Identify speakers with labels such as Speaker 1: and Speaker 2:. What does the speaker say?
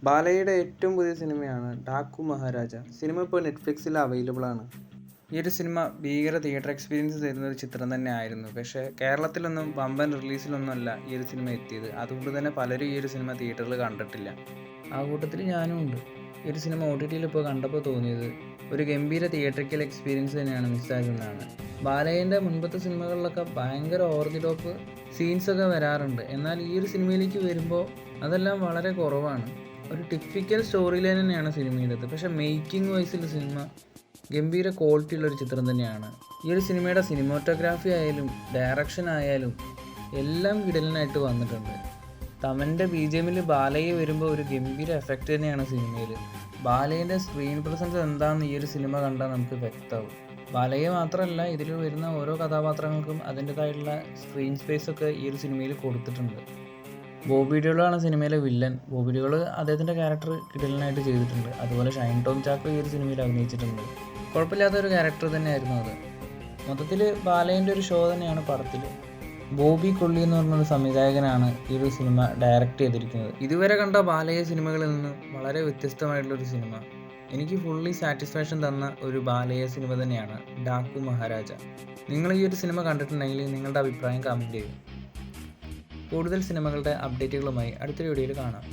Speaker 1: ബാലയുടെ ഏറ്റവും പുതിയ സിനിമയാണ് ഡാക്കു മഹാരാജ. സിനിമ ഇപ്പോൾ നെറ്റ്ഫ്ലിക്സിൽ അവൈലബിൾ ആണ്. ഈ ഒരു സിനിമ ഭീകര തിയേറ്റർ എക്സ്പീരിയൻസ് തരുന്ന ഒരു ചിത്രം തന്നെ ആയിരുന്നു. പക്ഷേ കേരളത്തിലൊന്നും വമ്പൻ റിലീസിലൊന്നുമല്ല ഈ ഒരു സിനിമ എത്തിയത്. അതുകൊണ്ട് തന്നെ പലരും ഈ ഒരു സിനിമ തിയേറ്ററിൽ കണ്ടിട്ടില്ല. ആ കൂട്ടത്തിൽ ഞാനും ഉണ്ട്. ഈ ഒരു സിനിമ OTTയിൽ ഇപ്പോൾ കണ്ടപ്പോൾ തോന്നിയത് ഒരു ഗംഭീര തിയേറ്ററിക്കൽ എക്സ്പീരിയൻസ് തന്നെയാണ് മിസ്സായതെന്നാണ്. ബാലയുടെ മുൻപത്തെ സിനിമകളിലൊക്കെ ഭയങ്കര ഓവർ ദി ടോപ്പ് സീൻസൊക്കെ വരാറുണ്ട്. എന്നാൽ ഈ ഒരു സിനിമയിലേക്ക് വരുമ്പോൾ അതെല്ലാം വളരെ കുറവാണ്. ഒരു ടിപ്പിക്കൽ സ്റ്റോറി ലൈൻ തന്നെയാണ് സിനിമയിലത്. പക്ഷേ മേക്കിംഗ് വൈസിൽ സിനിമ ഗംഭീര ക്വാളിറ്റി ഉള്ളൊരു ചിത്രം തന്നെയാണ്. ഈ ഒരു സിനിമയുടെ സിനിമാറ്റോഗ്രാഫി ആയാലും ഡയറക്ഷൻ ആയാലും എല്ലാം കിടലിനായിട്ട് വന്നിട്ടുണ്ട്. തമൻ്റെ BGMൽ ബാലയെ വരുമ്പോൾ ഒരു ഗംഭീര എഫക്റ്റ് തന്നെയാണ് സിനിമയിൽ. ബാലയുടെ സ്ക്രീൻ പ്രസൻസ് എന്താണെന്ന് ഈ ഒരു സിനിമ കണ്ടാൽ നമുക്ക് വ്യക്തമാവും. ബാലയെ മാത്രമല്ല, ഇതിൽ വരുന്ന ഓരോ കഥാപാത്രങ്ങൾക്കും അതിൻ്റെതായിട്ടുള്ള സ്ക്രീൻ സ്പേസ് ഒക്കെ ഈ ഒരു സിനിമയിൽ കൊടുത്തിട്ടുണ്ട്. ബോബി ഡിയോളാണ് സിനിമയിലെ വില്ലൻ. ബോബി ഡിയോൾ അദ്ദേഹത്തിൻ്റെ ക്യാരക്ടർ കിടലിനായിട്ട് ചെയ്തിട്ടുണ്ട്. അതുപോലെ ഷൈൻ ടോം ചാക്കോ ഈ ഒരു സിനിമയിൽ അഭിനയിച്ചിട്ടുണ്ട്. കുഴപ്പമില്ലാത്തൊരു ക്യാരക്ടർ തന്നെയായിരുന്നു അത്. മൊത്തത്തിൽ ബാലയുടെ ഒരു ഷോ തന്നെയാണ് പടത്തിൽ. ബോബി കൊള്ളി എന്ന് പറഞ്ഞൊരു സംവിധായകനാണ് ഈ ഒരു സിനിമ ഡയറക്റ്റ് ചെയ്തിരിക്കുന്നത്. ഇതുവരെ കണ്ട ബാലയ സിനിമകളിൽ നിന്ന് വളരെ വ്യത്യസ്തമായിട്ടുള്ളൊരു സിനിമ. എനിക്ക് ഫുള്ളി സാറ്റിസ്ഫാക്ഷൻ തന്ന ഒരു ബാലയ സിനിമ തന്നെയാണ് ഡാക്കു മഹാരാജ. നിങ്ങൾ ഈ ഒരു സിനിമ കണ്ടിട്ടുണ്ടെങ്കിൽ നിങ്ങളുടെ അഭിപ്രായം കമൻറ്റ് ചെയ്യും. കൂടുതൽ സിനിമകളുടെ അപ്ഡേറ്റുകളുമായി അടുത്തൊരു വീഡിയോയിൽ കാണാം.